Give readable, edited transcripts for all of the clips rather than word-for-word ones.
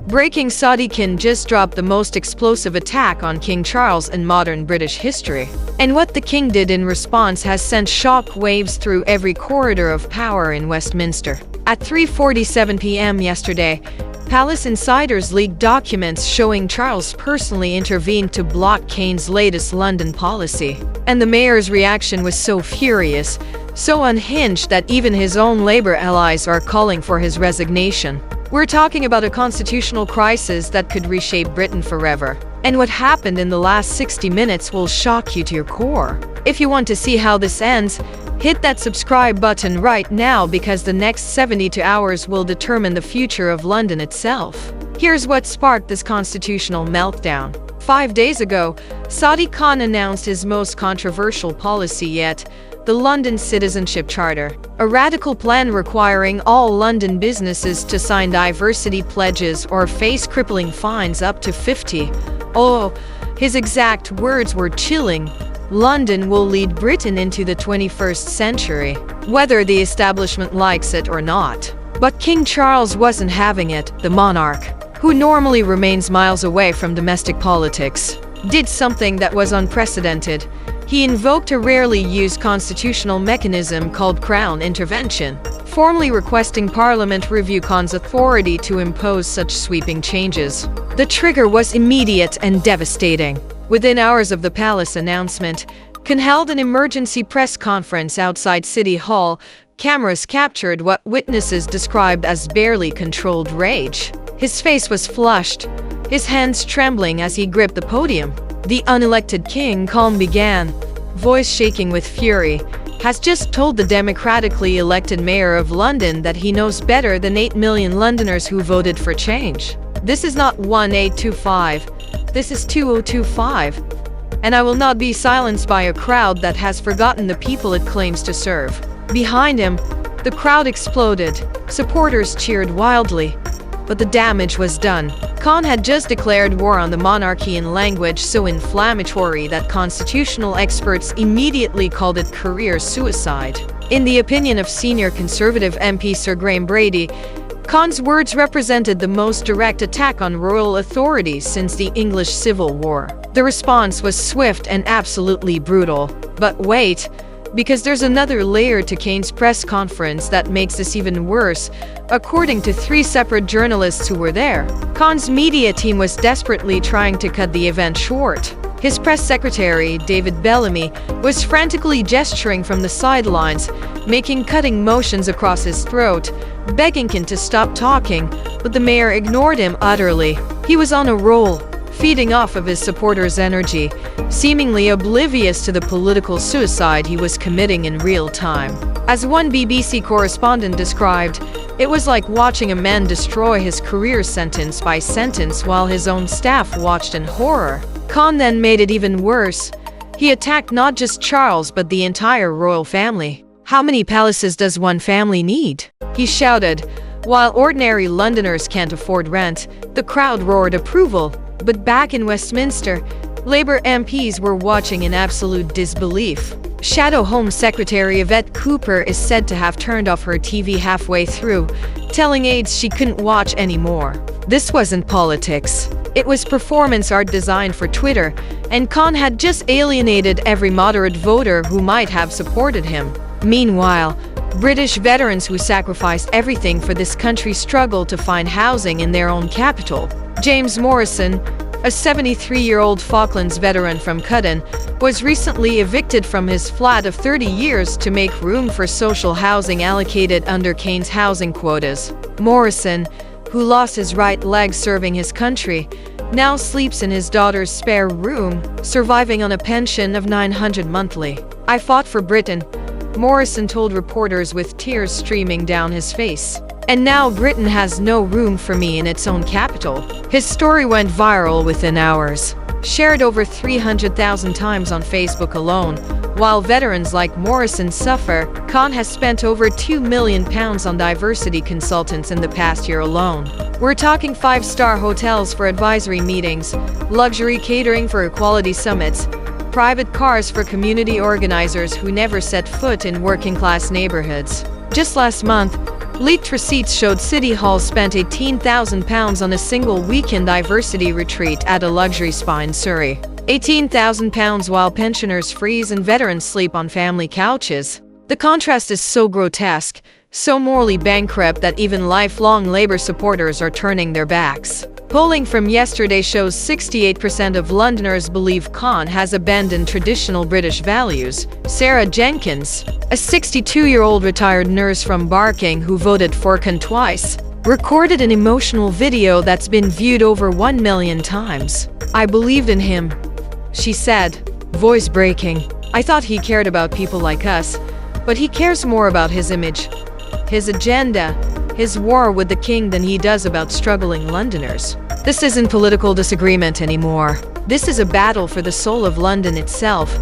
Breaking: Sadiq Khan just dropped the most explosive attack on King Charles in modern British history. And what the king did in response has sent shock waves through every corridor of power in Westminster. At 3:47 p.m. yesterday, Palace insiders leaked documents showing Charles personally intervened to block Kane's latest London policy. And the mayor's reaction was so furious, so unhinged that even his own Labour allies are calling for his resignation. We're talking about a constitutional crisis that could reshape Britain forever. And what happened in the last 60 minutes will shock you to your core. If you want to see how this ends, hit that subscribe button right now, because the next 72 hours will determine the future of London itself. Here's what sparked this constitutional meltdown. 5 days ago, Sadiq Khan announced his most controversial policy yet, the London Citizenship Charter, a radical plan requiring all London businesses to sign diversity pledges or face crippling fines up to 50. Oh, his exact words were chilling. London will lead Britain into the 21st century, whether the establishment likes it or not. But King Charles wasn't having it. The monarch, who normally remains miles away from domestic politics, did something that was unprecedented. He invoked a rarely used constitutional mechanism called Crown intervention, formally requesting Parliament review Khan's authority to impose such sweeping changes. The trigger was immediate and devastating. Within hours of the palace announcement, Khan held an emergency press conference outside City Hall. Cameras captured what witnesses described as barely controlled rage. His face was flushed, his hands trembling as he gripped the podium. The unelected king, Khan began, voice shaking with fury, has just told the democratically elected mayor of London that he knows better than 8 million Londoners who voted for change. This is not 1825. This is 2025. And I will not be silenced by a crowd that has forgotten the people it claims to serve. Behind him, the crowd exploded. Supporters cheered wildly. But the damage was done. Khan had just declared war on the monarchy in language so inflammatory that constitutional experts immediately called it career suicide. In the opinion of senior Conservative MP Sir Graham Brady, Khan's words represented the most direct attack on royal authorities since the English Civil War. The response was swift and absolutely brutal. But wait, because there's another layer to Kane's press conference that makes this even worse. According to 3 separate journalists who were there, Khan's media team was desperately trying to cut the event short. His press secretary, David Bellamy, was frantically gesturing from the sidelines, making cutting motions across his throat, begging Khan to stop talking, but the mayor ignored him utterly. He was on a roll, feeding off of his supporters' energy, seemingly oblivious to the political suicide he was committing in real time. As one BBC correspondent described, it was like watching a man destroy his career sentence by sentence while his own staff watched in horror. Khan then made it even worse. He attacked not just Charles but the entire royal family. How many palaces does one family need? He shouted. While ordinary Londoners can't afford rent, the crowd roared approval. But back in Westminster, Labour MPs were watching in absolute disbelief. Shadow Home Secretary Yvette Cooper is said to have turned off her TV halfway through, telling aides she couldn't watch anymore. This wasn't politics. It was performance art designed for Twitter, and Khan had just alienated every moderate voter who might have supported him. Meanwhile, British veterans who sacrificed everything for this country struggle to find housing in their own capital. James Morrison, a 73-year-old Falklands veteran from Cudden, was recently evicted from his flat of 30 years to make room for social housing allocated under Kane's housing quotas. Morrison, who lost his right leg serving his country, now sleeps in his daughter's spare room, surviving on a pension of $900 monthly. "I fought for Britain," Morrison told reporters with tears streaming down his face. "And now Britain has no room for me in its own capital." His story went viral within hours, shared over 300,000 times on Facebook alone. While veterans like Morrison suffer, Khan has spent over £2 million on diversity consultants in the past year alone. We're talking 5-star hotels for advisory meetings, luxury catering for equality summits, private cars for community organizers who never set foot in working-class neighborhoods. Just last month, Leaked receipts showed City Hall spent £18,000 on a single weekend diversity retreat at a luxury spa in Surrey. £18,000 while pensioners freeze and veterans sleep on family couches. The contrast is so grotesque, so morally bankrupt that even lifelong Labour supporters are turning their backs. Polling from yesterday shows 68% of Londoners believe Khan has abandoned traditional British values. Sarah Jenkins, a 62-year-old retired nurse from Barking who voted for Khan twice, recorded an emotional video that's been viewed over 1 million times. "I believed in him," she said, voice breaking. "I thought he cared about people like us, but he cares more about his image, his agenda, his war with the king than he does about struggling Londoners." This isn't political disagreement anymore. This is a battle for the soul of London itself.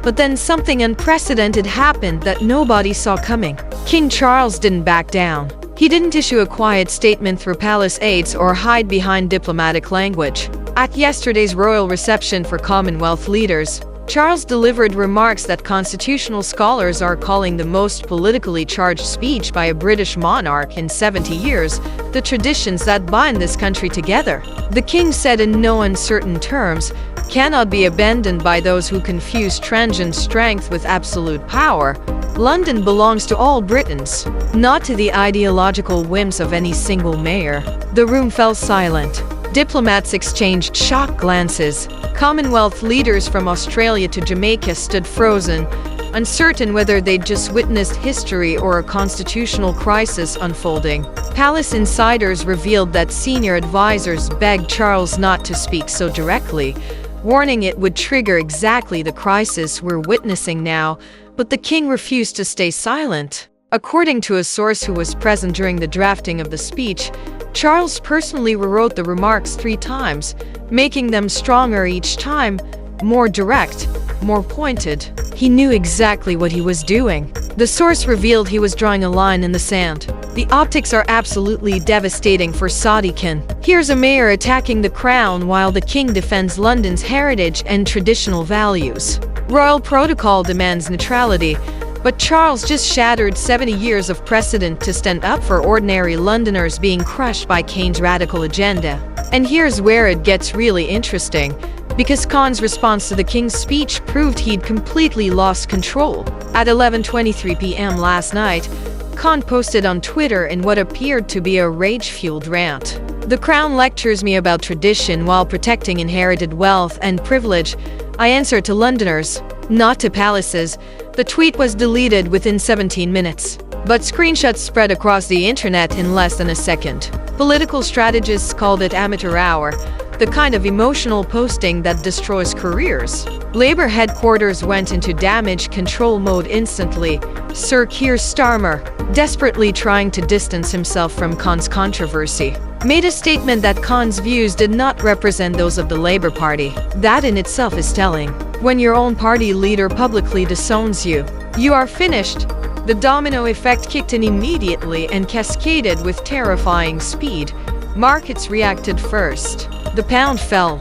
But then something unprecedented happened that nobody saw coming. King Charles didn't back down. He didn't issue a quiet statement through palace aides or hide behind diplomatic language. At yesterday's royal reception for Commonwealth leaders, Charles delivered remarks that constitutional scholars are calling the most politically charged speech by a British monarch in 70 years, the traditions that bind this country together. The king said in no uncertain terms, "cannot be abandoned by those who confuse transient strength with absolute power. London belongs to all Britons, not to the ideological whims of any single mayor." The room fell silent. Diplomats exchanged shocked glances. Commonwealth leaders from Australia to Jamaica stood frozen, uncertain whether they'd just witnessed history or a constitutional crisis unfolding. Palace insiders revealed that senior advisors begged Charles not to speak so directly, warning it would trigger exactly the crisis we're witnessing now, but the king refused to stay silent. According to a source who was present during the drafting of the speech, Charles personally rewrote the remarks 3 times, making them stronger each time, more direct, more pointed. He knew exactly what he was doing. The source revealed he was drawing a line in the sand. The optics are absolutely devastating for Sadiq Khan. Here's a mayor attacking the crown while the king defends London's heritage and traditional values. Royal protocol demands neutrality, but Charles just shattered 70 years of precedent to stand up for ordinary Londoners being crushed by Kane's radical agenda. And here's where it gets really interesting, because Khan's response to the king's speech proved he'd completely lost control. At 11:23 p.m. last night, Khan posted on Twitter in what appeared to be a rage-fueled rant. "The crown lectures me about tradition while protecting inherited wealth and privilege. I answer to Londoners, not to palaces." The tweet was deleted within 17 minutes, but screenshots spread across the internet in less than a second. Political strategists called it amateur hour, the kind of emotional posting that destroys careers. Labour headquarters went into damage control mode instantly. Sir Keir Starmer, desperately trying to distance himself from Khan's controversy, made a statement that Khan's views did not represent those of the Labour Party. That in itself is telling. When your own party leader publicly disowns you, you are finished. The domino effect kicked in immediately and cascaded with terrifying speed. Markets reacted first. The pound fell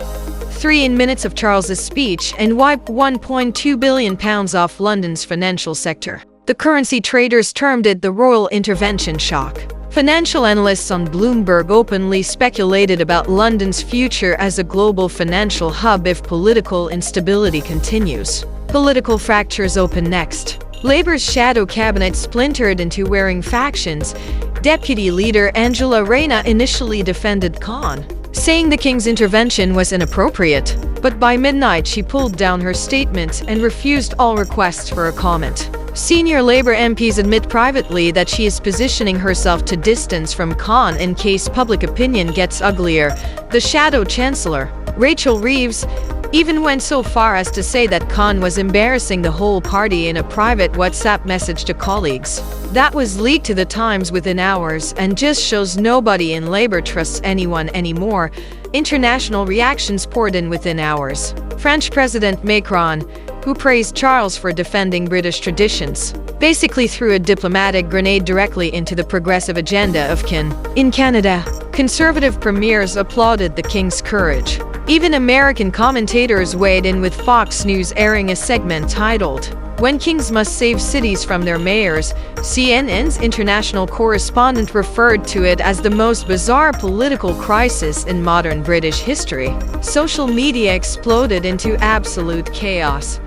3 minutes of Charles's speech and wiped £1.2 billion off London's financial sector. The currency traders termed it the royal intervention shock. Financial analysts on Bloomberg openly speculated about London's future as a global financial hub if political instability continues. Political fractures open next. Labour's shadow cabinet splintered into warring factions. Deputy leader Angela Rayner initially defended Khan, saying the king's intervention was inappropriate. But by midnight she pulled down her statement and refused all requests for a comment. Senior Labour MPs admit privately that she is positioning herself to distance from Khan in case public opinion gets uglier. The shadow chancellor, Rachel Reeves, even went so far as to say that Khan was embarrassing the whole party in a private WhatsApp message to colleagues. That was leaked to the Times within hours and just shows nobody in Labour trusts anyone anymore. International reactions poured in within hours. French President Macron, who praised Charles for defending British traditions, basically threw a diplomatic grenade directly into the progressive agenda of Khan. In Canada, conservative premiers applauded the king's courage. Even American commentators weighed in, with Fox News airing a segment titled, When kings must save cities from their mayors, CNN's international correspondent referred to it as the most bizarre political crisis in modern British history. Social media exploded into absolute chaos.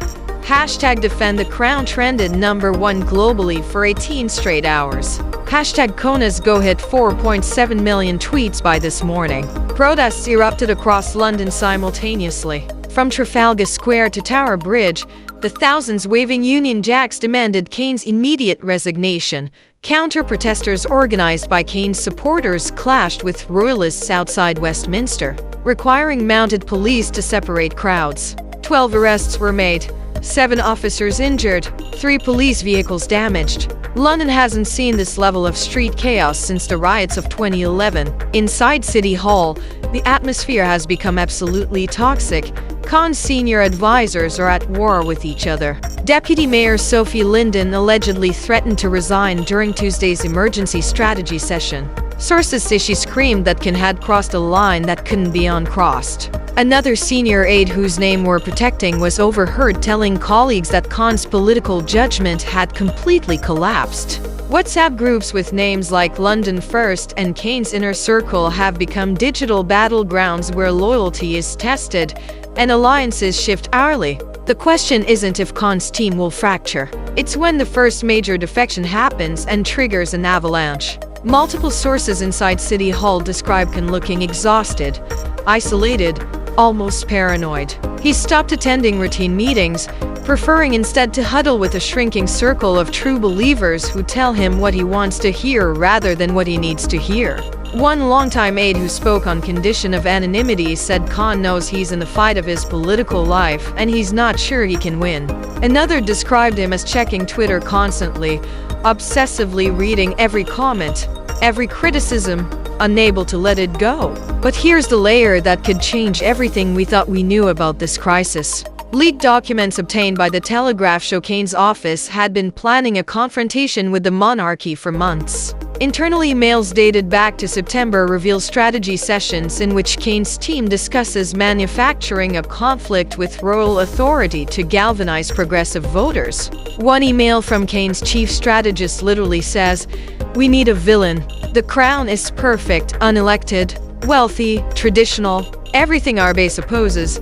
#Defend the Crown trended #1 globally for 18 straight hours. #Kona's Go hit 4.7 million tweets by this morning. Protests erupted across London simultaneously. From Trafalgar Square to Tower Bridge, the thousands waving Union Jacks demanded Kane's immediate resignation. Counter-protesters organized by Kane's supporters clashed with royalists outside Westminster, requiring mounted police to separate crowds. 12 arrests were made, 7 officers injured, 3 police vehicles damaged. London hasn't seen this level of street chaos since the riots of 2011. Inside City Hall, the atmosphere has become absolutely toxic. Khan's senior advisors are at war with each other. Deputy Mayor Sophie Linden allegedly threatened to resign during Tuesday's emergency strategy session. Sources say she screamed that Khan had crossed a line that couldn't be uncrossed. Another senior aide whose name we're protecting was overheard telling colleagues that Khan's political judgment had completely collapsed. WhatsApp groups with names like London First and Kane's Inner Circle have become digital battlegrounds where loyalty is tested and alliances shift hourly. The question isn't if Khan's team will fracture. It's when the first major defection happens and triggers an avalanche. Multiple sources inside City Hall describe Khan looking exhausted, isolated, almost paranoid. He stopped attending routine meetings, preferring instead to huddle with a shrinking circle of true believers who tell him what he wants to hear rather than what he needs to hear. One longtime aide who spoke on condition of anonymity said Khan knows he's in the fight of his political life and he's not sure he can win. Another described him as checking Twitter constantly, obsessively reading every comment, every criticism, unable to let it go. But here's the layer that could change everything we thought we knew about this crisis. Leaked documents obtained by the Telegraph show Kane's office had been planning a confrontation with the monarchy for months. Internal emails dated back to September reveal strategy sessions in which Kane's team discusses manufacturing a conflict with royal authority to galvanize progressive voters. One email from Kane's chief strategist literally says, "We need a villain. The crown is perfect, unelected, wealthy, traditional, everything our base opposes.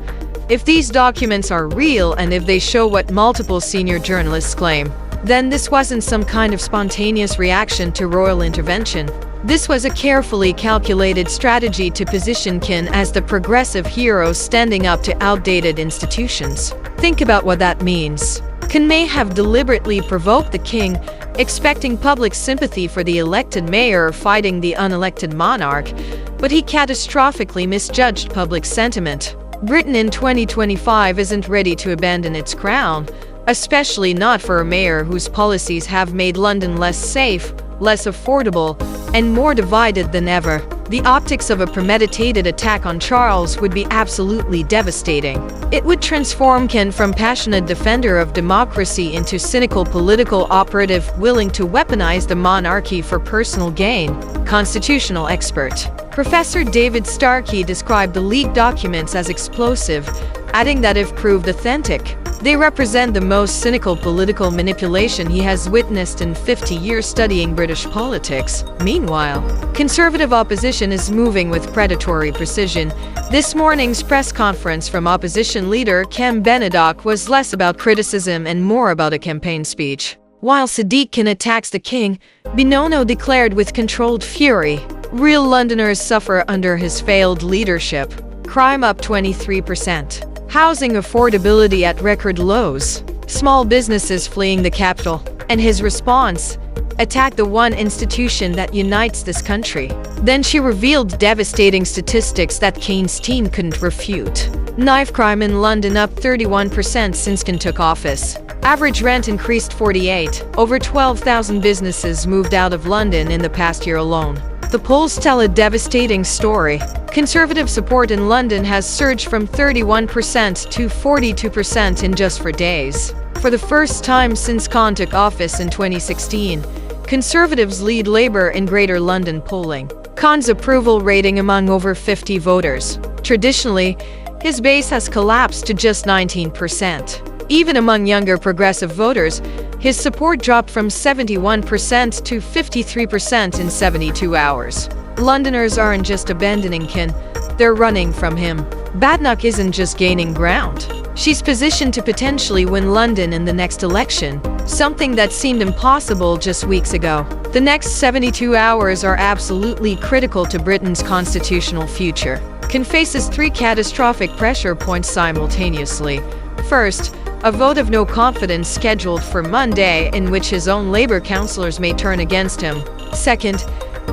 If these documents are real and if they show what multiple senior journalists claim, then this wasn't some kind of spontaneous reaction to royal intervention. This was a carefully calculated strategy to position Khan as the progressive hero standing up to outdated institutions." Think about what that means. Khan may have deliberately provoked the king, expecting public sympathy for the elected mayor fighting the unelected monarch, but he catastrophically misjudged public sentiment. Britain in 2025 isn't ready to abandon its crown, especially not for a mayor whose policies have made London less safe, less affordable, and more divided than ever. The optics of a premeditated attack on Charles would be absolutely devastating. It would transform Khan from passionate defender of democracy into cynical political operative willing to weaponize the monarchy for personal gain. Constitutional expert Professor David Starkey described the leaked documents as explosive, adding that if proved authentic, they represent the most cynical political manipulation he has witnessed in 50 years studying British politics. Meanwhile, conservative opposition is moving with predatory precision. This morning's press conference from opposition leader Kem Benedok was less about criticism and more about a campaign speech. While Sadiq Khan attacks the king, Binono declared with controlled fury, "Real Londoners suffer under his failed leadership. Crime up 23%. Housing affordability at record lows. Small businesses fleeing the capital." And his response? Attack the one institution that unites this country. Then she revealed devastating statistics that Kane's team couldn't refute. Knife crime in London up 31% since Khan took office. Average rent increased 48. Over 12,000 businesses moved out of London in the past year alone. The polls tell a devastating story. Conservative support in London has surged from 31% to 42% in just 4 days. For the first time since Khan took office in 2016, Conservatives lead Labour in Greater London polling. Khan's approval rating among over 50 voters. Traditionally, his base has collapsed to just 19%. Even among younger progressive voters, his support dropped from 71% to 53% in 72 hours. Londoners aren't just abandoning Khan, they're running from him. Badenoch isn't just gaining ground. She's positioned to potentially win London in the next election, something that seemed impossible just weeks ago. The next 72 hours are absolutely critical to Britain's constitutional future. Khan faces three catastrophic pressure points simultaneously. First, a vote of no confidence scheduled for Monday in which his own Labour councillors may turn against him. Second,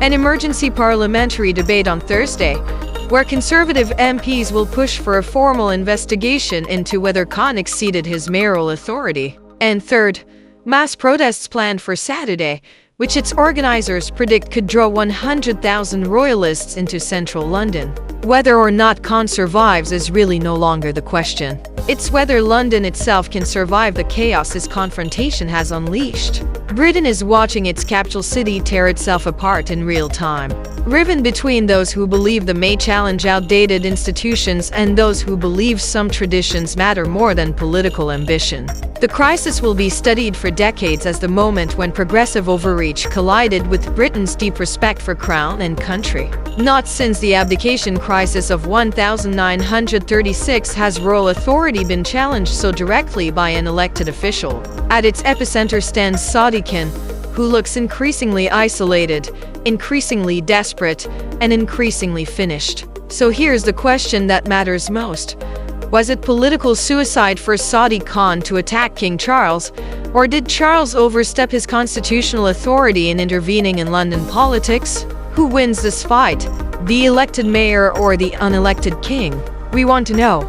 an emergency parliamentary debate on Thursday, where Conservative MPs will push for a formal investigation into whether Khan exceeded his mayoral authority. And third, mass protests planned for Saturday, which its organisers predict could draw 100,000 royalists into central London. Whether or not Khan survives is really no longer the question. It's whether London itself can survive the chaos this confrontation has unleashed. Britain is watching its capital city tear itself apart in real time. Riven between those who believe they may challenge outdated institutions and those who believe some traditions matter more than political ambition. The crisis will be studied for decades as the moment when progressive overreach collided with Britain's deep respect for crown and country. Not since the abdication crisis of 1936 has royal authority been challenged so directly by an elected official. At its epicenter stands Sadiq Khan, who looks increasingly isolated, increasingly desperate, and increasingly finished. So here's the question that matters most. Was it political suicide for Sadiq Khan to attack King Charles, or did Charles overstep his constitutional authority in intervening in London politics? Who wins this fight, the elected mayor or the unelected king? We want to know.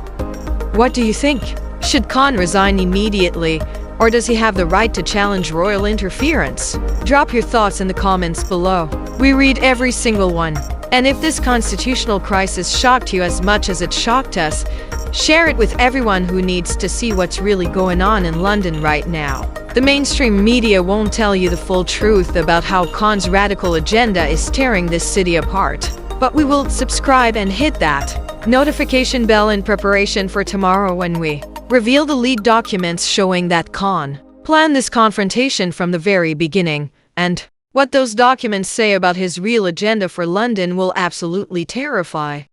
What do you think? Should Khan resign immediately, or does he have the right to challenge royal interference? Drop your thoughts in the comments below. We read every single one. And if this constitutional crisis shocked you as much as it shocked us, share it with everyone who needs to see what's really going on in London right now. The mainstream media won't tell you the full truth about how Khan's radical agenda is tearing this city apart. But we will subscribe and hit that notification bell in preparation for tomorrow when we reveal the lead documents showing that Khan planned this confrontation from the very beginning, and what those documents say about his real agenda for London will absolutely terrify